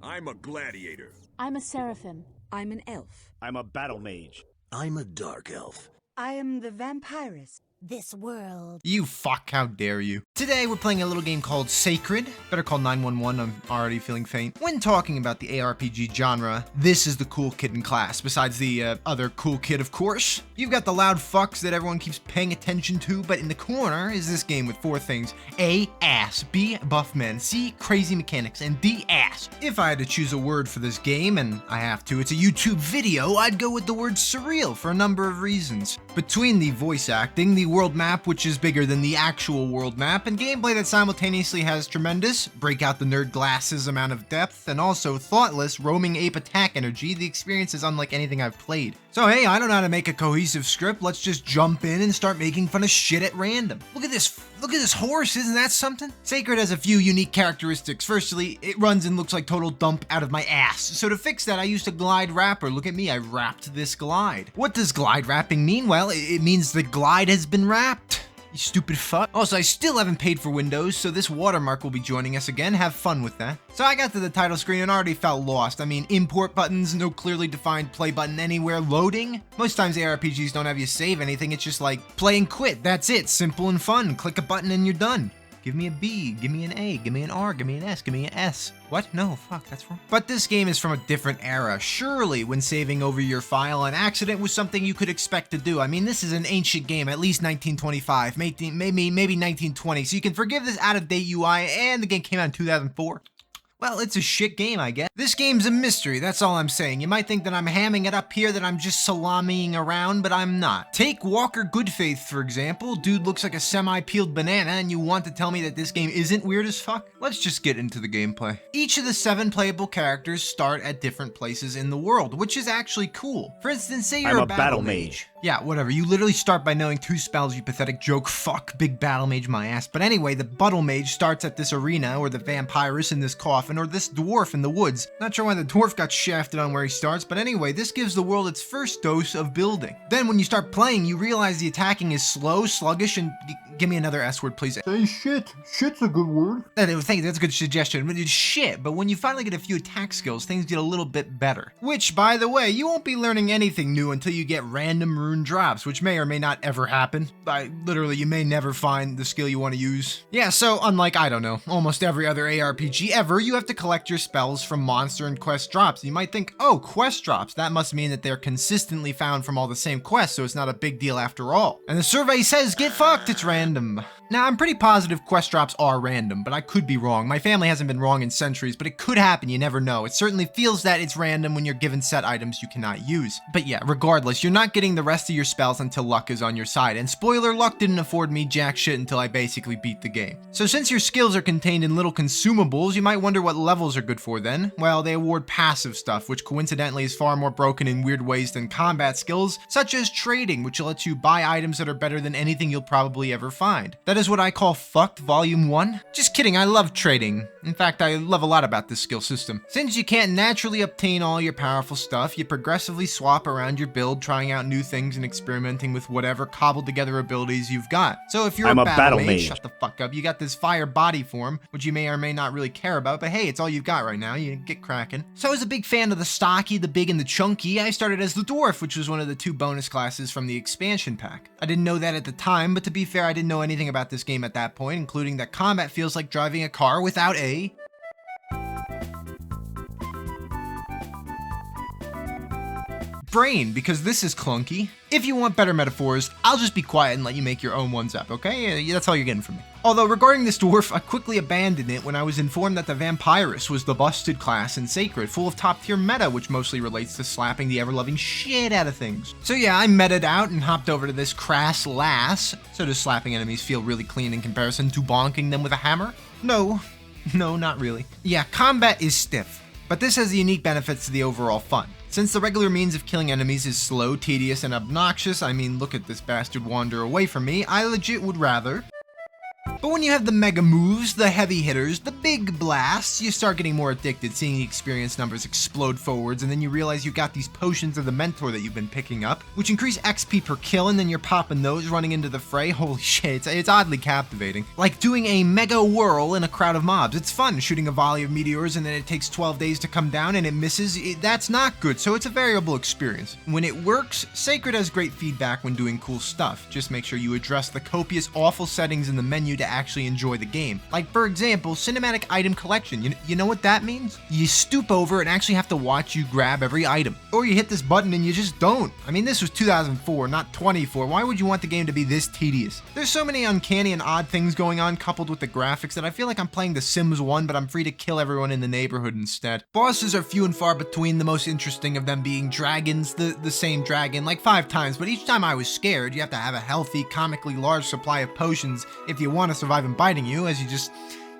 I'm a gladiator. I'm a seraphim. I'm an elf. I'm a battle mage. I'm a dark elf. I am the vampirus. This world. You fuck, how dare you. Today we're playing a little game called Sacred. Better call 911, I'm already feeling faint. When talking about the ARPG genre, this is the cool kid in class, besides the other cool kid, of course. You've got the loud fucks that everyone keeps paying attention to, but in the corner is this game with 4 things. A, ass. B, buff men. C, crazy mechanics. And D, ass. If I had to choose a word for this game, and I have to, it's a YouTube video, I'd go with the word surreal for a number of reasons. Between the voice acting, the world map, which is bigger than the actual world map, and gameplay that simultaneously has tremendous, break out the nerd glasses amount of depth, and also thoughtless, roaming ape attack energy, the experience is unlike anything I've played. So hey, I don't know how to make a cohesive script, let's just jump in and start making fun of shit at random. Look at this horse, isn't that something? Sacred has a few unique characteristics. Firstly, it runs and looks like total dump out of my ass. So to fix that, I used a glide wrapper. Look at me, I wrapped this glide. What does glide wrapping mean? Well, it means the glide has been wrapped. You stupid fuck. Also, I still haven't paid for Windows, so this watermark will be joining us again. Have fun with that. So I got to the title screen and already felt lost. I mean, import buttons, no clearly defined play button anywhere, loading. Most times ARPGs don't have you save anything, it's just like play and quit. That's it, simple and fun. Click a button and you're done. Give me a B, give me an A, give me an R, give me an S, give me an S. What? No, fuck, that's wrong. But this game is from a different era. Surely, when saving over your file, an accident was something you could expect to do. I mean, this is an ancient game, at least 1925, maybe 1920, so you can forgive this out-of-date UI, and the game came out in 2004. Well, it's a shit game, I guess. This game's a mystery, that's all I'm saying. You might think that I'm hamming it up here, that I'm just salamying around, but I'm not. Take Walker Goodfaith, for example. Dude looks like a semi-peeled banana, and you want to tell me that this game isn't weird as fuck? Let's just get into the gameplay. Each of the 7 playable characters start at different places in the world, which is actually cool. For instance, say you're I'm a battle mage. Yeah, whatever. You literally start by knowing 2 spells, you pathetic joke. Fuck, big battle mage my ass. But anyway, the battle mage starts at this arena, or the vampirus in this coffin, or this dwarf in the woods. Not sure why the dwarf got shafted on where he starts, but anyway, this gives the world its first dose of building. Then when you start playing, you realize the attacking is slow, sluggish, and give me another S word, please. Say shit. Shit's a good word. Thank you, that's a good suggestion. But it's shit, but when you finally get a few attack skills, things get a little bit better. Which, by the way, you won't be learning anything new until you get random rune drops, which may or may not ever happen. Literally, you may never find the skill you want to use. Yeah, so unlike, I don't know, almost every other ARPG ever, you have to collect your spells from monster and quest drops. You might think, oh, quest drops, that must mean that they're consistently found from all the same quests, so it's not a big deal after all. And the survey says, get fucked, it's random. Now, I'm pretty positive quest drops are random, but I could be wrong. My family hasn't been wrong in centuries, but it could happen, you never know. It certainly feels that it's random when you're given set items you cannot use. But yeah, regardless, you're not getting the rest of your spells until luck is on your side, and spoiler, luck didn't afford me jack shit until I basically beat the game. So since your skills are contained in little consumables, you might wonder what levels are good for then. Well, they award passive stuff, which coincidentally is far more broken in weird ways than combat skills, such as trading, which lets you buy items that are better than anything you'll probably ever find. That is what I call fucked volume 1. Just kidding, I love trading. In fact, I love a lot about this skill system. Since you can't naturally obtain all your powerful stuff, you progressively swap around your build, trying out new things and experimenting with whatever cobbled together abilities you've got. So if you're a battle mage, shut the fuck up, you got this fire body form, which you may or may not really care about, but hey, it's all you've got right now, you get cracking. So I was a big fan of the stocky, the big, and the chunky. I started as the dwarf, which was one of the 2 bonus classes from the expansion pack. I didn't know that at the time, but to be fair, I didn't know anything about this game at that point, including that combat feels like driving a car without a brain, because this is clunky. If you want better metaphors, I'll just be quiet and let you make your own ones up, okay? That's all you're getting from me. Although regarding this dwarf, I quickly abandoned it when I was informed that the vampirus was the busted class in Sacred, full of top tier meta, which mostly relates to slapping the ever-loving shit out of things. So yeah, I meted out and hopped over to this crass lass. So does slapping enemies feel really clean in comparison to bonking them with a hammer? No, not really. Yeah, combat is stiff, but this has the unique benefits to the overall fun. Since the regular means of killing enemies is slow, tedious, and obnoxious, I mean, look at this bastard wander away from me, I legit would rather But when you have the mega moves, the heavy hitters, the big blasts, you start getting more addicted, seeing the experience numbers explode forwards, and then you realize you got these potions of the mentor that you've been picking up, which increase XP per kill, and then you're popping those running into the fray. Holy shit, it's oddly captivating. Like doing a mega whirl in a crowd of mobs. It's fun shooting a volley of meteors and then it takes 12 days to come down and it misses. That's not good, so it's a variable experience. When it works, Sacred has great feedback when doing cool stuff. Just make sure you address the copious awful settings in the menu to actually enjoy the game. Like for example, cinematic item collection. You know what that means? You stoop over and actually have to watch you grab every item. Or you hit this button and you just don't. I mean, this was 2004, not 24. Why would you want the game to be this tedious? There's so many uncanny and odd things going on coupled with the graphics that I feel like I'm playing The Sims 1, but I'm free to kill everyone in the neighborhood instead. Bosses are few and far between, the most interesting of them being dragons, the same dragon like 5 times, but each time I was scared. You have to have a healthy, comically large supply of potions if you want to survive him biting you, as you just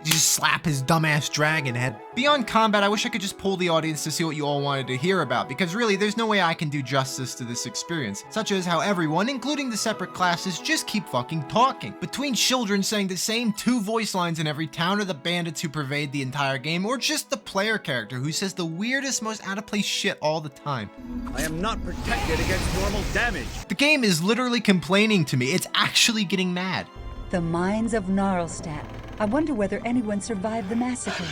slap his dumbass dragon head. Beyond combat, I wish I could just poll the audience to see what you all wanted to hear about, because really, there's no way I can do justice to this experience, such as how everyone, including the separate classes, just keep fucking talking. Between children saying the same 2 voice lines in every town, or the bandits who pervade the entire game, or just the player character who says the weirdest, most out-of-place shit all the time. I am not protected against normal damage. The game is literally complaining to me. It's actually getting mad. The mines of Gnarlstadt. I wonder whether anyone survived the massacre.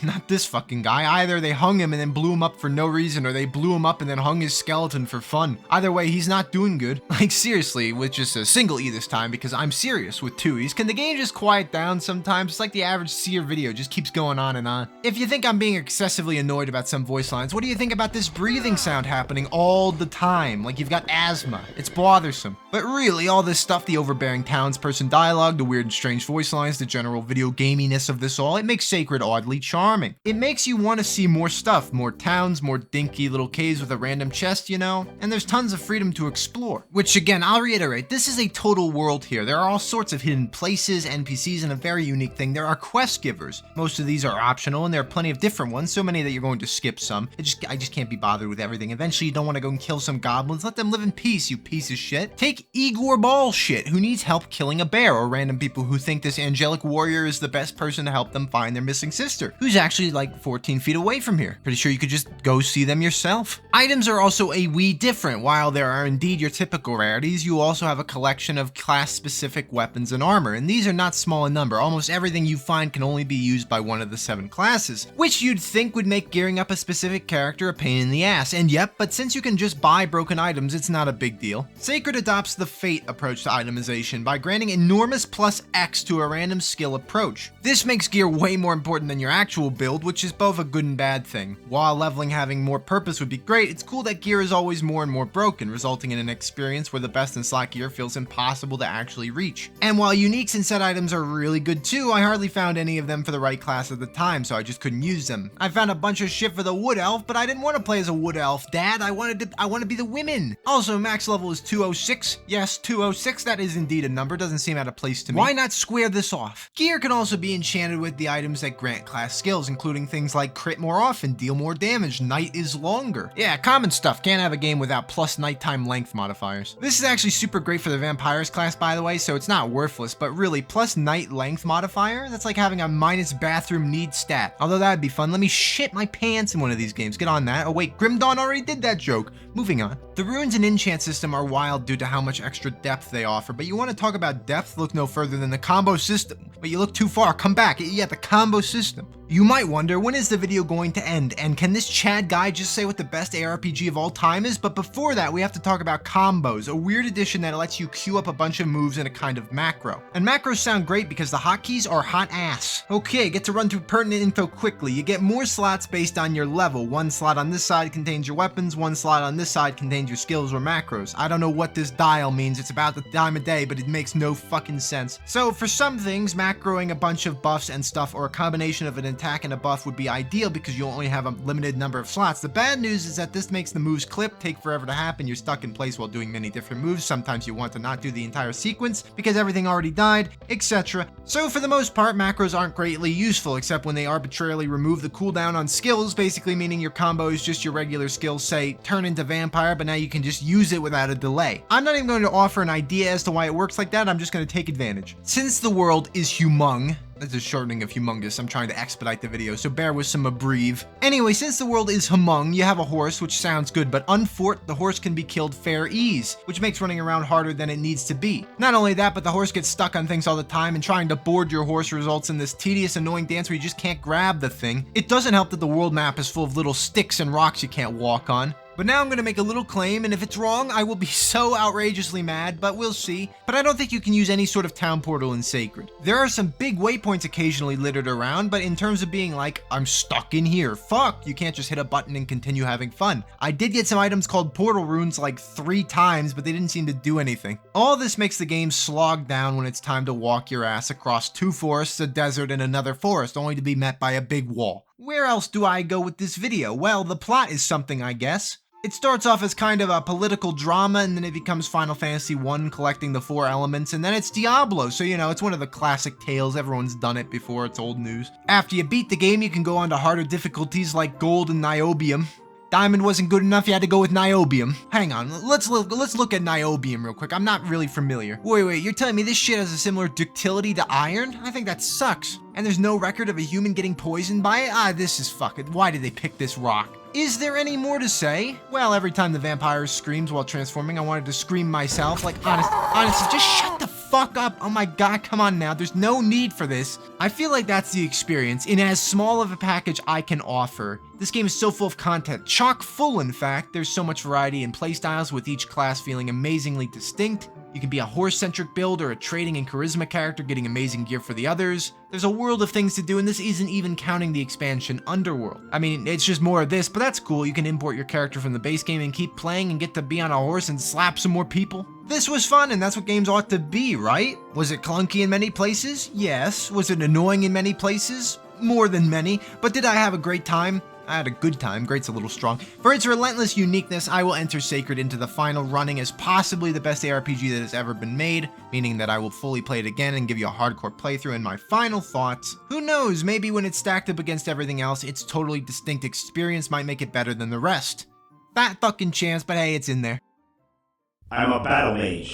Not this fucking guy. Either they hung him and then blew him up for no reason, or they blew him up and then hung his skeleton for fun. Either way, he's not doing good. Like seriously, with just a single E this time, because I'm serious with 2 E's. Can the game just quiet down sometimes? It's like the average seer video just keeps going on and on. If you think I'm being excessively annoyed about some voice lines, what do you think about this breathing sound happening all the time? Like you've got asthma. It's bothersome. But really, all this stuff, the overbearing townsperson dialogue, the weird and strange voice lines, the general video gaminess of this all, it makes Sacred oddly charming. It makes you want to see more stuff, more towns, more dinky little caves with a random chest, you know? And there's tons of freedom to explore. Which again, I'll reiterate, this is a total world here. There are all sorts of hidden places, NPCs, and a very unique thing. There are quest givers. Most of these are optional, and there are plenty of different ones, so many that you're going to skip some. I just can't be bothered with everything. Eventually, you don't want to go and kill some goblins. Let them live in peace, you piece of shit. Take Igor Ballshit, who needs help killing a bear, or random people who think this angelic warrior is the best person to help them find their missing sister, who's actually like 14 feet away from here. Pretty sure you could just go see them yourself. Items are also a wee different. While there are indeed your typical rarities, you also have a collection of class-specific weapons and armor, and these are not small in number. Almost everything you find can only be used by one of the 7 classes, which you'd think would make gearing up a specific character a pain in the ass. And yep, but since you can just buy broken items, it's not a big deal. Sacred adopts the Fate approach to itemization by granting enormous plus X to a random skill approach. This makes gear way more important than your actual build, which is both a good and bad thing. While leveling having more purpose would be great, it's cool that gear is always more and more broken, resulting in an experience where the best in slot gear feels impossible to actually reach. And while uniques and set items are really good too, I hardly found any of them for the right class at the time, so I just couldn't use them. I found a bunch of shit for the wood elf, but I didn't want to play as a wood elf, Dad. I want to be the women. Also, max level is 206. Yes, 206, that is indeed a number. Doesn't seem out of place to me. Why not square this off? Gear can also be enchanted with the items that grant class skills, including things like crit more often, deal more damage, night is longer. Yeah, common stuff. Can't have a game without plus nighttime length modifiers. This is actually super great for the vampires class, by the way, so it's not worthless, but really, plus night length modifier? That's like having a minus bathroom need stat. Although that'd be fun. Let me shit my pants in one of these games. Get on that. Oh wait, Grim Dawn already did that joke. Moving on. The runes and enchant system are wild due to how much extra depth they offer, but you want to talk about depth, look no further than the combo system. But you look too far, come back. Yeah, the combo system. You might wonder, when is the video going to end? And can this Chad guy just say what the best ARPG of all time is? But before that, we have to talk about combos, a weird addition that lets you queue up a bunch of moves in a kind of macro. And macros sound great because the hotkeys are hot ass. Okay, get to run through pertinent info quickly. You get more slots based on your level. One slot on this side contains your weapons, one slot on this side contains your skills or macros. I don't know what this dial means. It's about the time of day, but it makes no fucking sense. So for some things, macroing a bunch of buffs and stuff, or a combination of an attack and a buff would be ideal because you only have a limited number of slots. The bad news is that this makes the moves clip take forever to happen. You're stuck in place while doing many different moves. Sometimes you want to not do the entire sequence because everything already died, etc. So for the most part, macros aren't greatly useful except when they arbitrarily remove the cooldown on skills, basically meaning your combo is just your regular skills, say turn into vampire, but now you can just use it without a delay. I'm not even going to offer an idea as to why it works like that. I'm just going to take advantage. Since the world is humong, that's a shortening of humongous. I'm trying to expedite the video, so bear with some abbrev. Anyway, since the world is humong, you have a horse, which sounds good, but unfort, the horse can be killed fair ease, which makes running around harder than it needs to be. Not only that, but the horse gets stuck on things all the time, and trying to board your horse results in this tedious, annoying dance where you just can't grab the thing. It doesn't help that the world map is full of little sticks and rocks you can't walk on. But now I'm going to make a little claim, and if it's wrong, I will be so outrageously mad, but we'll see. But I don't think you can use any sort of town portal in Sacred. There are some big waypoints occasionally littered around, but in terms of being like, I'm stuck in here, fuck, you can't just hit a button and continue having fun. I did get some items called portal runes like 3 times, but they didn't seem to do anything. All this makes the game slog down when it's time to walk your ass across 2 forests, a desert, and another forest, only to be met by a big wall. Where else do I go with this video? Well, the plot is something, I guess. It starts off as kind of a political drama, and then it becomes Final Fantasy 1 collecting the 4 elements, and then it's Diablo, so you know, it's one of the classic tales. Everyone's done it before, it's old news. After you beat the game, you can go on to harder difficulties like Gold and Niobium. Diamond wasn't good enough, you had to go with Niobium. Hang on, let's look at Niobium real quick. I'm not really familiar. Wait, you're telling me this shit has a similar ductility to iron? I think that sucks. And there's no record of a human getting poisoned by it? This is fucking... Why did they pick this rock? Is there any more to say? Well, every time the vampire screams while transforming, I wanted to scream myself. Like, honestly, just shut the fuck up. Oh my god, come on now. There's no need for this. I feel like that's the experience in as small of a package I can offer. This game is so full of content, chock full in fact. There's so much variety in playstyles, with each class feeling amazingly distinct. You can be a horse-centric build or a trading and charisma character getting amazing gear for the others. There's a world of things to do, and this isn't even counting the expansion Underworld. I mean, it's just more of this, but that's cool. You can import your character from the base game and keep playing and get to be on a horse and slap some more people. This was fun, and that's what games ought to be, right? Was it clunky in many places? Yes. Was it annoying in many places? More than many. But did I have a great time? I had a good time. Great's a little strong. For its relentless uniqueness, I will enter Sacred into the final running as possibly the best ARPG that has ever been made, meaning that I will fully play it again and give you a hardcore playthrough and my final thoughts. Who knows, maybe when it's stacked up against everything else, its totally distinct experience might make it better than the rest. Fat fucking chance, but hey, it's in there. I'm a battle mage.